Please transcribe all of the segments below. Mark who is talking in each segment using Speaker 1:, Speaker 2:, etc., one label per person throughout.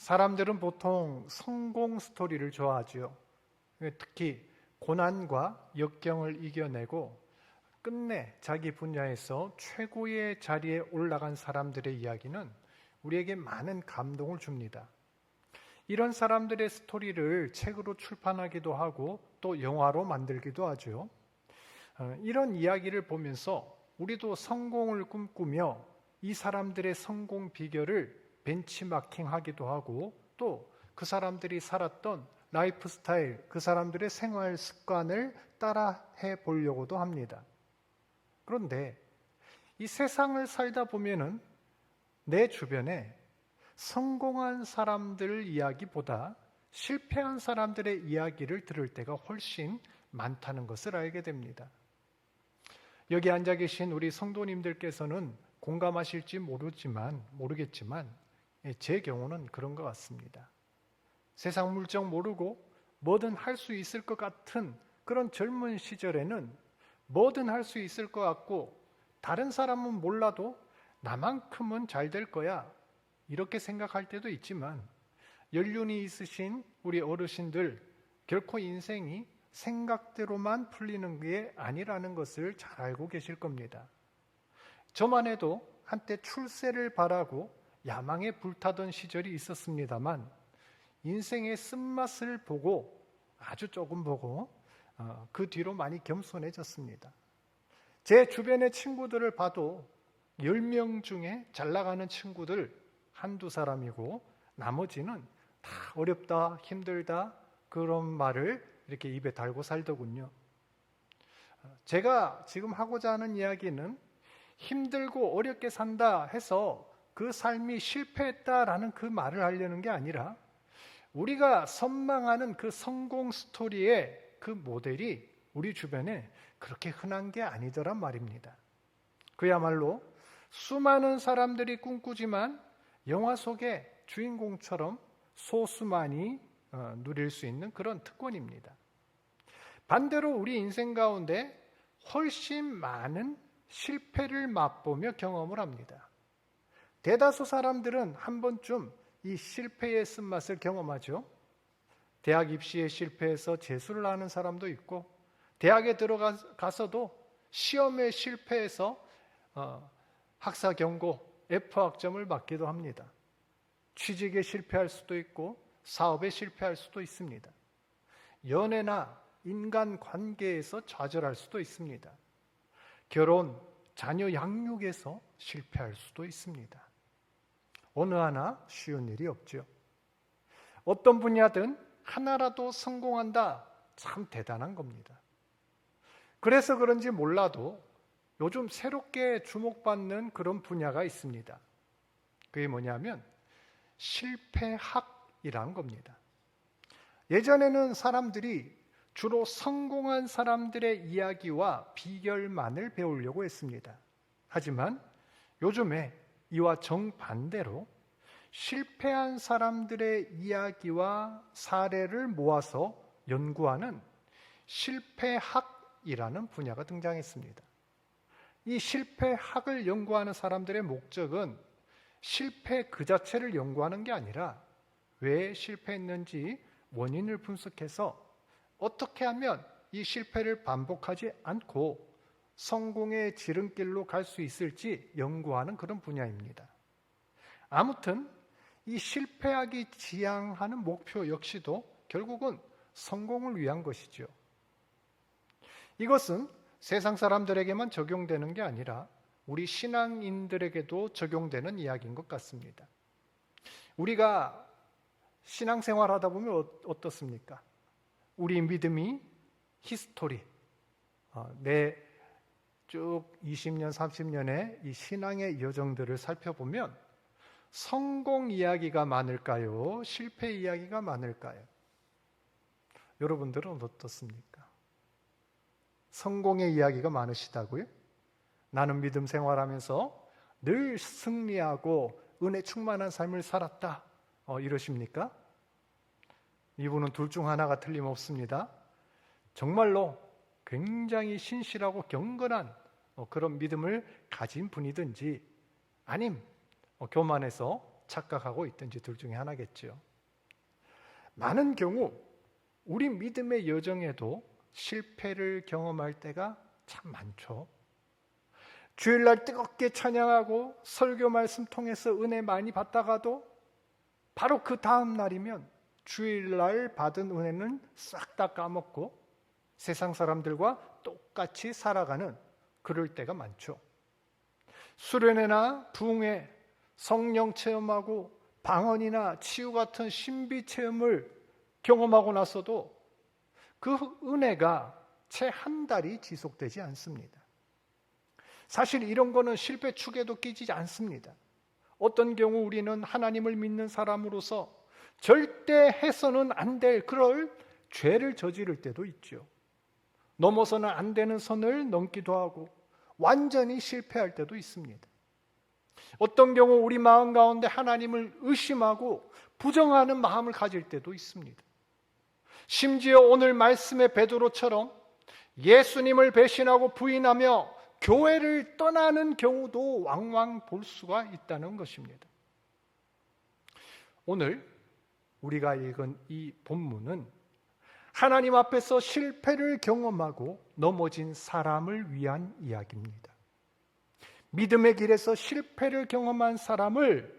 Speaker 1: 사람들은 보통 성공 스토리를 좋아하죠. 특히 고난과 역경을 이겨내고 끝내 자기 분야에서 최고의 자리에 올라간 사람들의 이야기는 우리에게 많은 감동을 줍니다. 이런 사람들의 스토리를 책으로 출판하기도 하고 또 영화로 만들기도 하죠. 이런 이야기를 보면서 우리도 성공을 꿈꾸며 이 사람들의 성공 비결을 벤치마킹하기도 하고 또 그 사람들이 살았던 라이프 스타일, 그 사람들의 생활 습관을 따라해 보려고도 합니다. 그런데 이 세상을 살다 보면은 내 주변에 성공한 사람들 이야기보다 실패한 사람들의 이야기를 들을 때가 훨씬 많다는 것을 알게 됩니다. 여기 앉아 계신 우리 성도님들께서는 공감하실지 모르겠지만 제 경우는 그런 것 같습니다. 세상 물정 모르고 뭐든 할 수 있을 것 같은 그런 젊은 시절에는 뭐든 할 수 있을 것 같고 다른 사람은 몰라도 나만큼은 잘 될 거야 이렇게 생각할 때도 있지만 연륜이 있으신 우리 어르신들 결코 인생이 생각대로만 풀리는 게 아니라는 것을 잘 알고 계실 겁니다. 저만 해도 한때 출세를 바라고 야망에 불타던 시절이 있었습니다만 인생의 쓴맛을 보고 아주 조금 보고 그 뒤로 많이 겸손해졌습니다. 제 주변의 친구들을 봐도 10명 중에 잘 나가는 친구들 한두 사람이고 나머지는 다 어렵다, 힘들다 그런 말을 이렇게 입에 달고 살더군요. 제가 지금 하고자 하는 이야기는 힘들고 어렵게 산다 해서 그 삶이 실패했다라는 그 말을 하려는 게 아니라 우리가 선망하는 그 성공 스토리의 그 모델이 우리 주변에 그렇게 흔한 게 아니더란 말입니다. 그야말로 수많은 사람들이 꿈꾸지만 영화 속의 주인공처럼 소수만이 누릴 수 있는 그런 특권입니다. 반대로 우리 인생 가운데 훨씬 많은 실패를 맛보며 경험을 합니다. 대다수 사람들은 한 번쯤 이 실패의 쓴맛을 경험하죠. 대학 입시에 실패해서 재수를 하는 사람도 있고 대학에 들어가서도 시험에 실패해서 학사 경고, F학점을 받기도 합니다. 취직에 실패할 수도 있고 사업에 실패할 수도 있습니다. 연애나 인간관계에서 좌절할 수도 있습니다. 결혼, 자녀 양육에서 실패할 수도 있습니다. 어느 하나 쉬운 일이 없죠. 어떤 분야든 하나라도 성공한다, 참 대단한 겁니다. 그래서 그런지 몰라도 요즘 새롭게 주목받는 그런 분야가 있습니다. 그게 뭐냐면 실패학이란 겁니다. 예전에는 사람들이 주로 성공한 사람들의 이야기와 비결만을 배우려고 했습니다. 하지만 요즘에 이와 정반대로 실패한 사람들의 이야기와 사례를 모아서 연구하는 실패학이라는 분야가 등장했습니다. 이 실패학을 연구하는 사람들의 목적은 실패 그 자체를 연구하는 게 아니라 왜 실패했는지 원인을 분석해서 어떻게 하면 이 실패를 반복하지 않고 성공의 지름길로 갈 수 있을지 연구하는 그런 분야입니다. 아무튼 이 실패학이 지향하는 목표 역시도 결국은 성공을 위한 것이죠. 이것은 세상 사람들에게만 적용되는 게 아니라 우리 신앙인들에게도 적용되는 이야기인 것 같습니다. 우리가 신앙생활 하다 보면 어떻습니까? 우리 믿음이 히스토리, 내 쭉 20년, 30년의 이 신앙의 여정들을 살펴보면 성공 이야기가 많을까요? 실패 이야기가 많을까요? 여러분들은 어떻습니까? 성공의 이야기가 많으시다고요? 나는 믿음 생활하면서 늘 승리하고 은혜 충만한 삶을 살았다. 이러십니까? 이분은 둘 중 하나가 틀림없습니다. 정말로 굉장히 신실하고 경건한 그런 믿음을 가진 분이든지 아님 교만해서 착각하고 있든지 둘 중에 하나겠죠. 많은 경우 우리 믿음의 여정에도 실패를 경험할 때가 참 많죠. 주일날 뜨겁게 찬양하고 설교 말씀 통해서 은혜 많이 받다가도 바로 그 다음 날이면 주일날 받은 은혜는 싹 다 까먹고 세상 사람들과 똑같이 살아가는 그럴 때가 많죠. 수련회나 부흥회, 성령 체험하고 방언이나 치유 같은 신비 체험을 경험하고 나서도 그 은혜가 채 한 달이 지속되지 않습니다. 사실 이런 거는 실패 축에도 끼지 않습니다. 어떤 경우 우리는 하나님을 믿는 사람으로서 절대 해서는 안 될 그럴 죄를 저지를 때도 있죠. 넘어서는 안 되는 선을 넘기도 하고 완전히 실패할 때도 있습니다. 어떤 경우 우리 마음 가운데 하나님을 의심하고 부정하는 마음을 가질 때도 있습니다. 심지어 오늘 말씀의 베드로처럼 예수님을 배신하고 부인하며 교회를 떠나는 경우도 왕왕 볼 수가 있다는 것입니다. 오늘 우리가 읽은 이 본문은 하나님 앞에서 실패를 경험하고 넘어진 사람을 위한 이야기입니다. 믿음의 길에서 실패를 경험한 사람을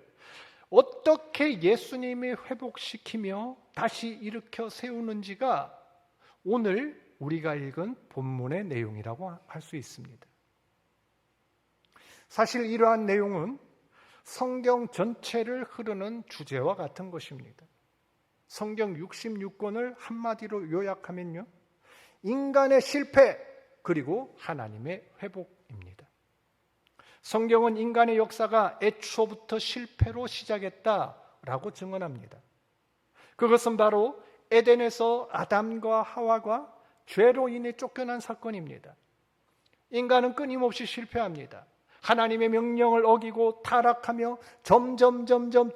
Speaker 1: 어떻게 예수님이 회복시키며 다시 일으켜 세우는지가 오늘 우리가 읽은 본문의 내용이라고 할 수 있습니다. 사실 이러한 내용은 성경 전체를 흐르는 주제와 같은 것입니다. 성경 66권을 한마디로 요약하면요, 인간의 실패 그리고 하나님의 회복입니다. 성경은 인간의 역사가 애초부터 실패로 시작했다라고 증언합니다. 그것은 바로 에덴에서 아담과 하와가 죄로 인해 쫓겨난 사건입니다. 인간은 끊임없이 실패합니다. 하나님의 명령을 어기고 타락하며 점점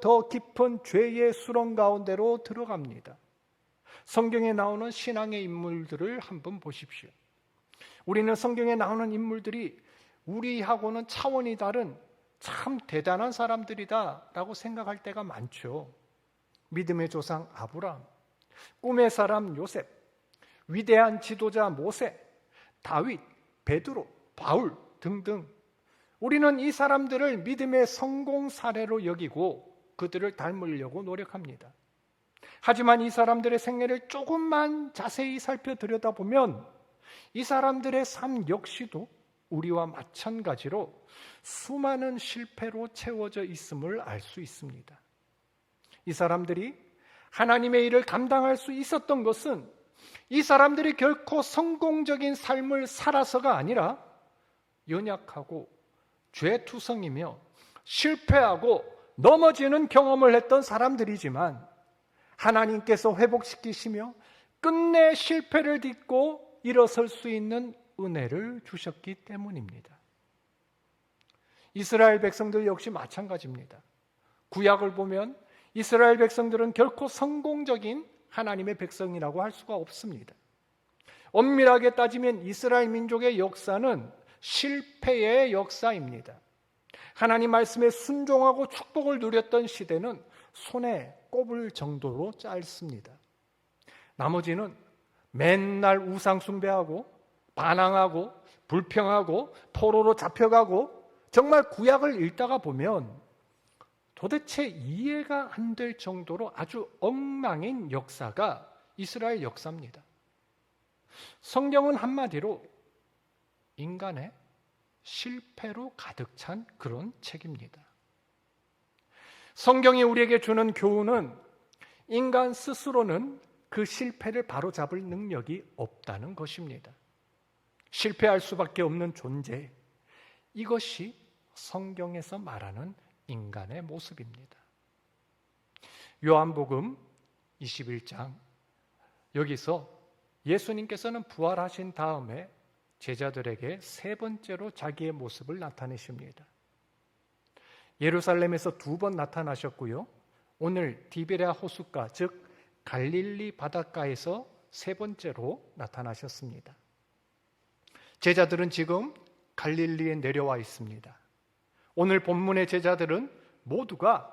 Speaker 1: 더 깊은 죄의 수렁 가운데로 들어갑니다. 성경에 나오는 신앙의 인물들을 한번 보십시오. 우리는 성경에 나오는 인물들이 우리하고는 차원이 다른 참 대단한 사람들이다라고 생각할 때가 많죠. 믿음의 조상 아브라함, 꿈의 사람 요셉, 위대한 지도자 모세, 다윗, 베드로, 바울 등등 우리는 이 사람들을 믿음의 성공 사례로 여기고 그들을 닮으려고 노력합니다. 하지만 이 사람들의 생애를 조금만 자세히 살펴 들여다보면 이 사람들의 삶 역시도 우리와 마찬가지로 수많은 실패로 채워져 있음을 알 수 있습니다. 이 사람들이 하나님의 일을 감당할 수 있었던 것은 이 사람들이 결코 성공적인 삶을 살아서가 아니라 연약하고 죄투성이며 실패하고 넘어지는 경험을 했던 사람들이지만 하나님께서 회복시키시며 끝내 실패를 딛고 일어설 수 있는 은혜를 주셨기 때문입니다. 이스라엘 백성들 역시 마찬가지입니다. 구약을 보면 이스라엘 백성들은 결코 성공적인 하나님의 백성이라고 할 수가 없습니다. 엄밀하게 따지면 이스라엘 민족의 역사는 실패의 역사입니다. 하나님 말씀에 순종하고 축복을 누렸던 시대는 손에 꼽을 정도로 짧습니다. 나머지는 맨날 우상 숭배하고 반항하고 불평하고 포로로 잡혀가고 정말 구약을 읽다가 보면 도대체 이해가 안 될 정도로 아주 엉망인 역사가 이스라엘 역사입니다. 성경은 한마디로 인간의 실패로 가득 찬 그런 책입니다. 성경이 우리에게 주는 교훈은 인간 스스로는 그 실패를 바로잡을 능력이 없다는 것입니다. 실패할 수밖에 없는 존재, 이것이 성경에서 말하는 인간의 모습입니다. 요한복음 21장, 여기서 예수님께서는 부활하신 다음에 제자들에게 세 번째로 자기의 모습을 나타내십니다. 예루살렘에서 2번 나타나셨고요, 오늘 디베랴 호숫가, 즉 갈릴리 바닷가에서 세 번째로 나타나셨습니다. 제자들은 지금 갈릴리에 내려와 있습니다. 오늘 본문의 제자들은 모두가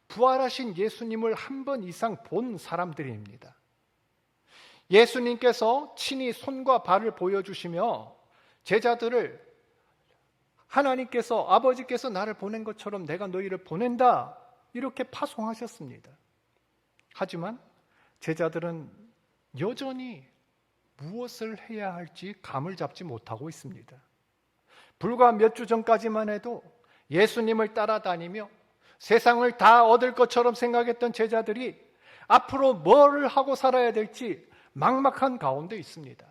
Speaker 1: 부활하신 예수님을 한 번 이상 본 사람들입니다. 예수님께서 친히 손과 발을 보여주시며 제자들을 하나님께서, 아버지께서 나를 보낸 것처럼 내가 너희를 보낸다, 이렇게 파송하셨습니다. 하지만 제자들은 여전히 무엇을 해야 할지 감을 잡지 못하고 있습니다. 불과 몇 주 전까지만 해도 예수님을 따라다니며 세상을 다 얻을 것처럼 생각했던 제자들이 앞으로 뭘 하고 살아야 될지 막막한 가운데 있습니다.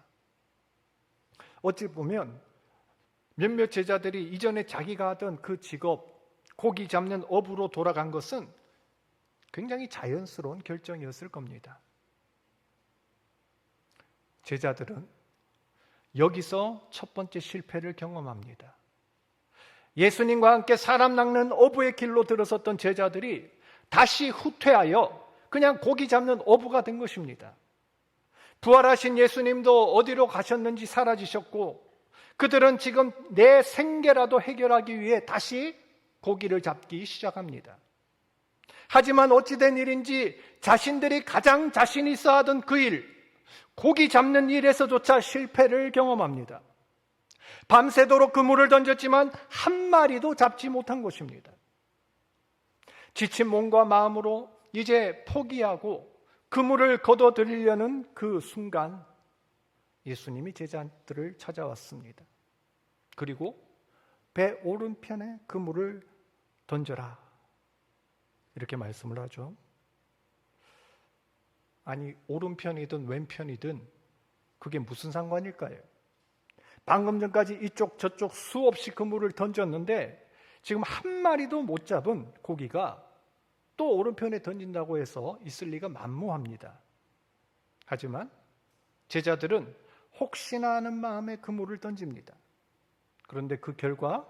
Speaker 1: 어찌 보면 몇몇 제자들이 이전에 자기가 하던 그 직업, 고기 잡는 업으로 돌아간 것은 굉장히 자연스러운 결정이었을 겁니다. 제자들은 여기서 첫 번째 실패를 경험합니다. 예수님과 함께 사람 낚는 어부의 길로 들어섰던 제자들이 다시 후퇴하여 그냥 고기 잡는 어부가 된 것입니다. 부활하신 예수님도 어디로 가셨는지 사라지셨고, 그들은 지금 내 생계라도 해결하기 위해 다시 고기를 잡기 시작합니다. 하지만 어찌된 일인지 자신들이 가장 자신 있어 하던 그 일, 고기 잡는 일에서조차 실패를 경험합니다. 밤새도록 그물을 던졌지만 한 마리도 잡지 못한 것입니다. 지친 몸과 마음으로 이제 포기하고 그물을 걷어들이려는 그 순간 예수님이 제자들을 찾아왔습니다. 그리고 배 오른편에 그물을 던져라, 이렇게 말씀을 하죠. 아니, 오른편이든 왼편이든 그게 무슨 상관일까요? 방금 전까지 이쪽 저쪽 수없이 그물을 던졌는데 지금 한 마리도 못 잡은 고기가 또 오른편에 던진다고 해서 있을 리가 만무합니다. 하지만 제자들은 혹시나 하는 마음에 그물을 던집니다. 그런데 그 결과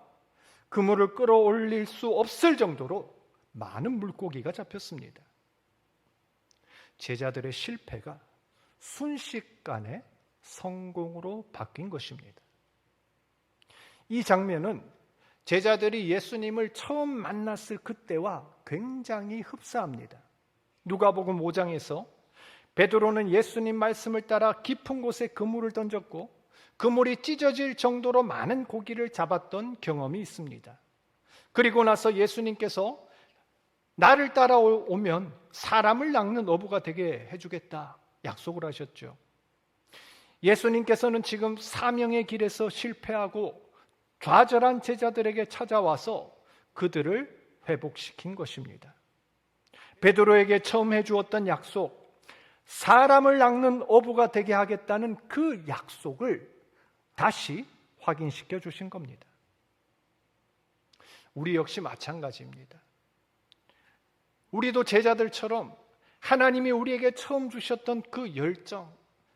Speaker 1: 그물을 끌어올릴 수 없을 정도로 많은 물고기가 잡혔습니다. 제자들의 실패가 순식간에 성공으로 바뀐 것입니다. 이 장면은 제자들이 예수님을 처음 만났을 그때와 굉장히 흡사합니다. 누가복음 5장에서 베드로는 예수님 말씀을 따라 깊은 곳에 그물을 던졌고 그물이 찢어질 정도로 많은 고기를 잡았던 경험이 있습니다. 그리고 나서 예수님께서 나를 따라오면 사람을 낚는 어부가 되게 해주겠다 약속을 하셨죠. 예수님께서는 지금 사명의 길에서 실패하고 좌절한 제자들에게 찾아와서 그들을 회복시킨 것입니다. 베드로에게 처음 해주었던 약속, 사람을 낚는 어부가 되게 하겠다는 그 약속을 다시 확인시켜 주신 겁니다. 우리 역시 마찬가지입니다. 우리도 제자들처럼 하나님이 우리에게 처음 주셨던 그 열정,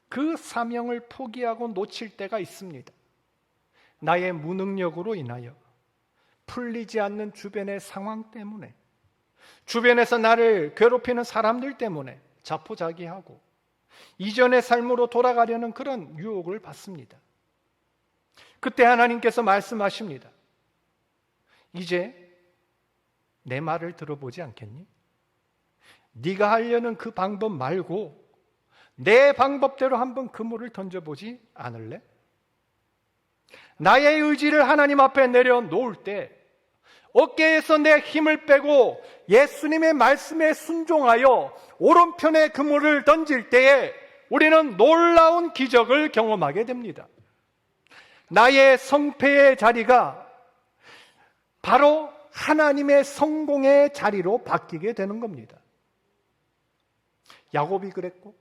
Speaker 1: 그 사명을 포기하고 놓칠 때가 있습니다. 나의 무능력으로 인하여, 풀리지 않는 주변의 상황 때문에, 주변에서 나를 괴롭히는 사람들 때문에 자포자기하고 이전의 삶으로 돌아가려는 그런 유혹을 받습니다. 그때 하나님께서 말씀하십니다. 이제 내 말을 들어보지 않겠니? 네가 하려는 그 방법 말고 내 방법대로 한번 그물을 던져보지 않을래? 나의 의지를 하나님 앞에 내려놓을 때 어깨에서 내 힘을 빼고 예수님의 말씀에 순종하여 오른편에 그물을 던질 때에 우리는 놀라운 기적을 경험하게 됩니다. 나의 성패의 자리가 바로 하나님의 성공의 자리로 바뀌게 되는 겁니다. 야곱이 그랬고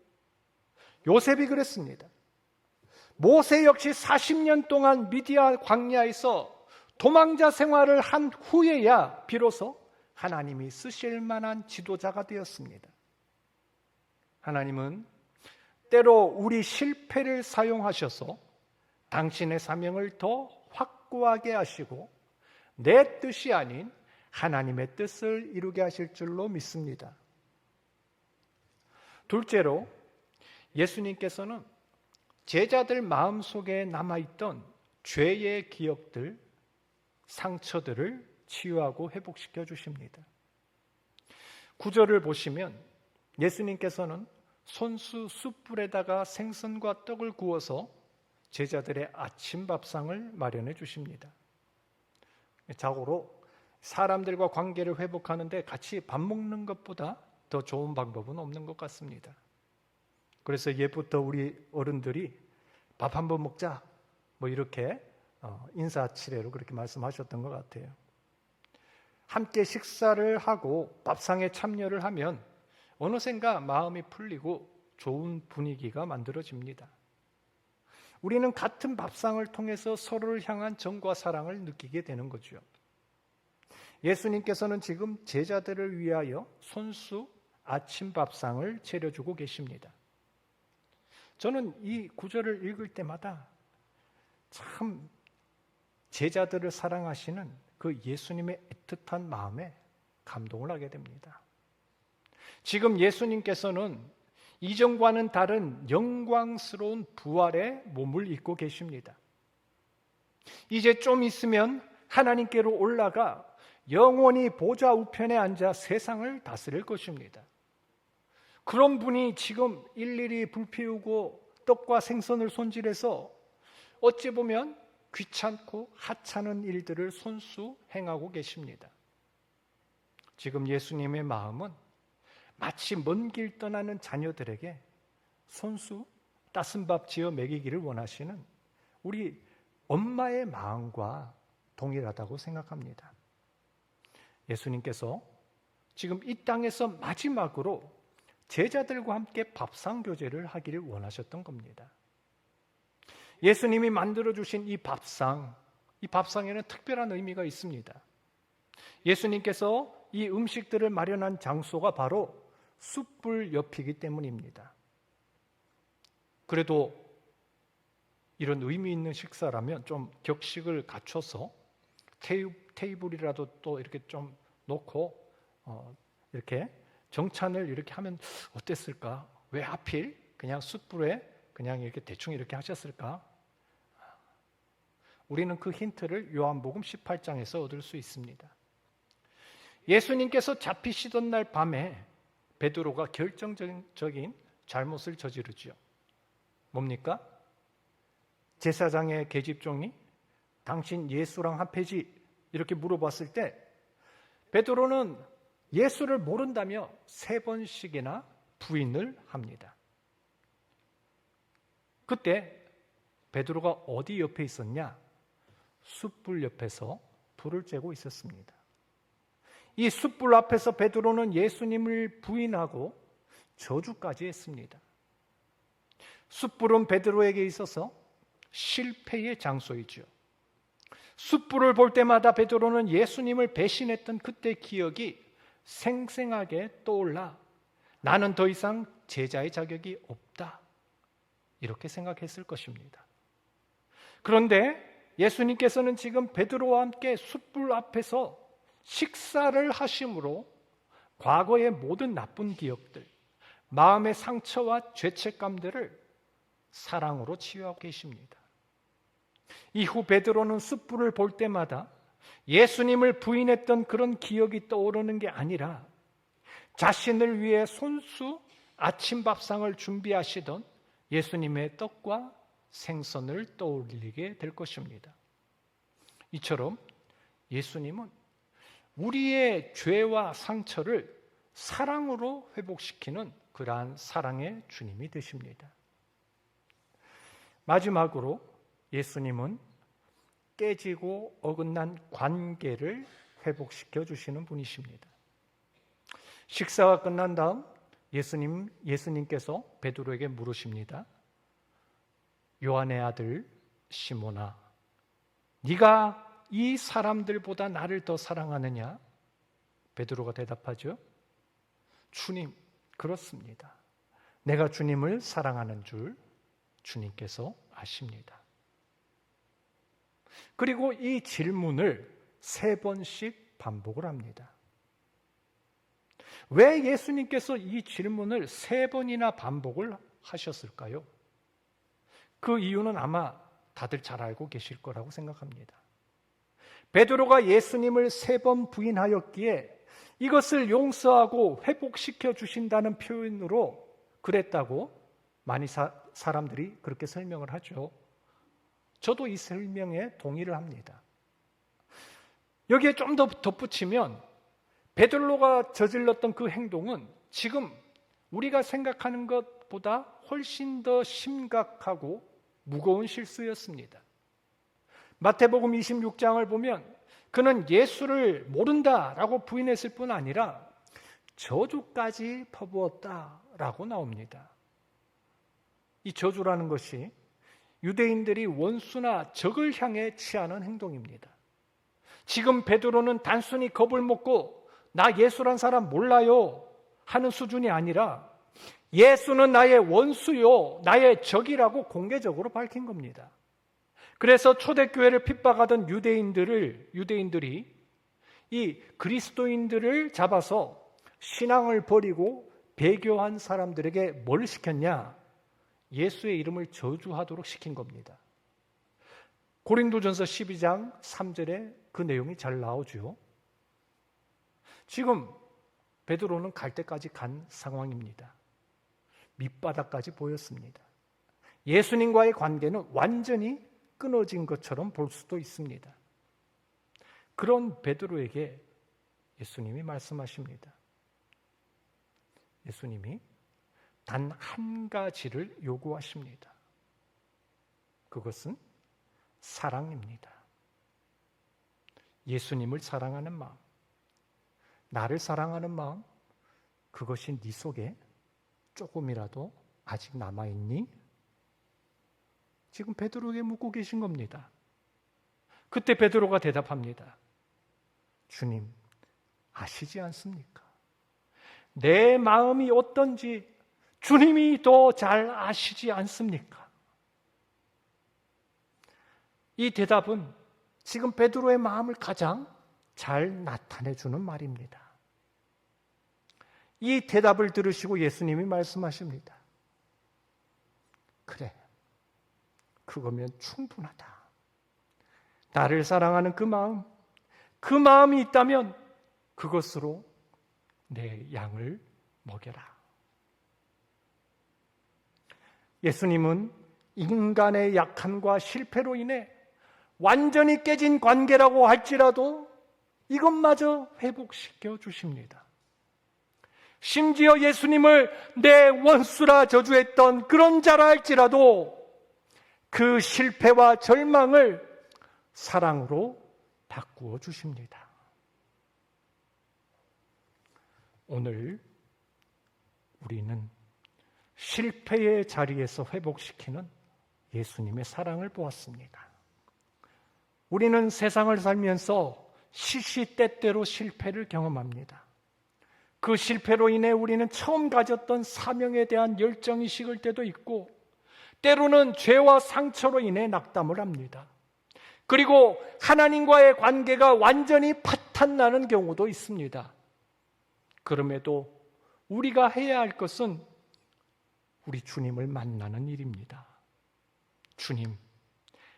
Speaker 1: 요셉이 그랬습니다. 모세 역시 40년 동안 미디안 광야에서 도망자 생활을 한 후에야 비로소 하나님이 쓰실 만한 지도자가 되었습니다. 하나님은 때로 우리 실패를 사용하셔서 당신의 사명을 더 확고하게 하시고 내 뜻이 아닌 하나님의 뜻을 이루게 하실 줄로 믿습니다. 둘째로 예수님께서는 제자들 마음속에 남아있던 죄의 기억들, 상처들을 치유하고 회복시켜 주십니다. 구절을 보시면 예수님께서는 손수 숯불에다가 생선과 떡을 구워서 제자들의 아침 밥상을 마련해 주십니다. 자고로 사람들과 관계를 회복하는데 같이 밥 먹는 것보다 더 좋은 방법은 없는 것 같습니다. 그래서 예부터 우리 어른들이 밥 한번 먹자 뭐 이렇게 인사치레로 그렇게 말씀하셨던 것 같아요. 함께 식사를 하고 밥상에 참여를 하면 어느샌가 마음이 풀리고 좋은 분위기가 만들어집니다. 우리는 같은 밥상을 통해서 서로를 향한 정과 사랑을 느끼게 되는 거죠. 예수님께서는 지금 제자들을 위하여 손수 아침 밥상을 차려주고 계십니다. 저는 이 구절을 읽을 때마다 참 제자들을 사랑하시는 그 예수님의 애틋한 마음에 감동을 하게 됩니다. 지금 예수님께서는 이전과는 다른 영광스러운 부활의 몸을 입고 계십니다. 이제 좀 있으면 하나님께로 올라가 영원히 보좌 우편에 앉아 세상을 다스릴 것입니다. 그런 분이 지금 일일이 불 피우고 떡과 생선을 손질해서 어찌 보면 귀찮고 하찮은 일들을 손수 행하고 계십니다. 지금 예수님의 마음은 마치 먼 길 떠나는 자녀들에게 손수 따순 밥 지어 먹이기를 원하시는 우리 엄마의 마음과 동일하다고 생각합니다. 예수님께서 지금 이 땅에서 마지막으로 제자들과 함께 밥상 교제를 하기를 원하셨던 겁니다. 예수님이 만들어주신 이 밥상에는 특별한 의미가 있습니다. 예수님께서 이 음식들을 마련한 장소가 바로 숯불 옆이기 때문입니다. 그래도 이런 의미 있는 식사라면 좀 격식을 갖춰서 테이블이라도 또 이렇게 좀 놓고 이렇게 정찬을 이렇게 하면 어땠을까? 왜 하필 그냥 숯불에 그냥 이렇게 대충 이렇게 하셨을까? 우리는 그 힌트를 요한복음 18장에서 얻을 수 있습니다. 예수님께서 잡히시던 날 밤에 베드로가 결정적인 잘못을 저지르죠. 뭡니까? 제사장의 계집종이 당신 예수랑 합해지 이렇게 물어봤을 때 베드로는 예수를 모른다며 3번씩이나 부인을 합니다. 그때 베드로가 어디 옆에 있었냐? 숯불 옆에서 불을 쬐고 있었습니다. 이 숯불 앞에서 베드로는 예수님을 부인하고 저주까지 했습니다. 숯불은 베드로에게 있어서 실패의 장소이죠. 숯불을 볼 때마다 베드로는 예수님을 배신했던 그때 기억이 생생하게 떠올라 나는 더 이상 제자의 자격이 없다 이렇게 생각했을 것입니다. 그런데 예수님께서는 지금 베드로와 함께 숯불 앞에서 식사를 하심으로 과거의 모든 나쁜 기억들, 마음의 상처와 죄책감들을 사랑으로 치유하고 계십니다. 이후 베드로는 숯불을 볼 때마다 예수님을 부인했던 그런 기억이 떠오르는 게 아니라 자신을 위해 손수 아침 밥상을 준비하시던 예수님의 떡과 생선을 떠올리게 될 것입니다. 이처럼 예수님은 우리의 죄와 상처를 사랑으로 회복시키는 그러한 사랑의 주님이 되십니다. 마지막으로 예수님은 깨지고 어긋난 관계를 회복시켜 주시는 분이십니다. 식사가 끝난 다음 예수님께서 베드로에게 물으십니다. 요한의 아들 시몬아, 네가 이 사람들보다 나를 더 사랑하느냐? 베드로가 대답하죠. 주님, 그렇습니다. 내가 주님을 사랑하는 줄 주님께서 아십니다. 그리고 이 질문을 3번씩 반복을 합니다. 왜 예수님께서 이 질문을 3번이나 반복을 하셨을까요? 그 이유는 아마 다들 잘 알고 계실 거라고 생각합니다. 베드로가 예수님을 3번 부인하였기에 이것을 용서하고 회복시켜 주신다는 표현으로 그랬다고 많이 사람들이 그렇게 설명을 하죠. 저도 이 설명에 동의를 합니다. 여기에 좀 더 덧붙이면 베드로가 저질렀던 그 행동은 지금 우리가 생각하는 것보다 훨씬 더 심각하고 무거운 실수였습니다. 마태복음 26장을 보면 그는 예수를 모른다라고 부인했을 뿐 아니라 저주까지 퍼부었다라고 나옵니다. 이 저주라는 것이 유대인들이 원수나 적을 향해 취하는 행동입니다. 지금 베드로는 단순히 겁을 먹고 나 예수란 사람 몰라요 하는 수준이 아니라 예수는 나의 원수요, 나의 적이라고 공개적으로 밝힌 겁니다. 그래서 초대교회를 핍박하던 유대인들이 이 그리스도인들을 잡아서 신앙을 버리고 배교한 사람들에게 뭘 시켰냐? 예수의 이름을 저주하도록 시킨 겁니다. 고린도전서 12장 3절에 그 내용이 잘 나오죠. 지금 베드로는 갈 때까지 간 상황입니다. 밑바닥까지 보였습니다. 예수님과의 관계는 완전히 끊어진 것처럼 볼 수도 있습니다. 그런 베드로에게 예수님이 말씀하십니다. 예수님이 단 한 가지를 요구하십니다. 그것은 사랑입니다. 예수님을 사랑하는 마음, 나를 사랑하는 마음, 그것이 네 속에 조금이라도 아직 남아있니? 지금 베드로에게 묻고 계신 겁니다. 그때 베드로가 대답합니다. 주님, 아시지 않습니까? 내 마음이 어떤지 주님이 더 잘 아시지 않습니까? 이 대답은 지금 베드로의 마음을 가장 잘 나타내주는 말입니다. 이 대답을 들으시고 예수님이 말씀하십니다. 그래, 그거면 충분하다. 나를 사랑하는 그 마음이 있다면 그것으로 내 양을 먹여라. 예수님은 인간의 약함과 실패로 인해 완전히 깨진 관계라고 할지라도 이것마저 회복시켜 주십니다. 심지어 예수님을 내 원수라 저주했던 그런 자라 할지라도 그 실패와 절망을 사랑으로 바꾸어 주십니다. 오늘 우리는 실패의 자리에서 회복시키는 예수님의 사랑을 보았습니다. 우리는 세상을 살면서 시시때때로 실패를 경험합니다. 그 실패로 인해 우리는 처음 가졌던 사명에 대한 열정이 식을 때도 있고 때로는 죄와 상처로 인해 낙담을 합니다. 그리고 하나님과의 관계가 완전히 파탄나는 경우도 있습니다. 그럼에도 우리가 해야 할 것은 우리 주님을 만나는 일입니다. 주님,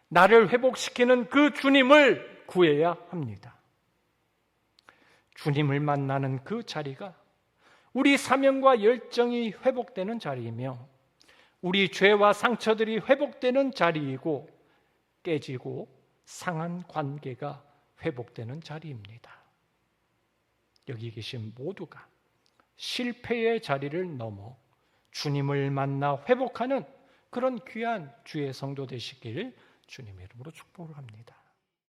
Speaker 1: 나를 회복시키는 그 주님을 구해야 합니다. 주님을 만나는 그 자리가 우리 사명과 열정이 회복되는 자리이며 우리 죄와 상처들이 회복되는 자리이고 깨지고 상한 관계가 회복되는 자리입니다. 여기 계신 모두가 실패의 자리를 넘어 주님을 만나 회복하는 그런 귀한 주의 성도 되시길 주님의 이름으로 축복을 합니다.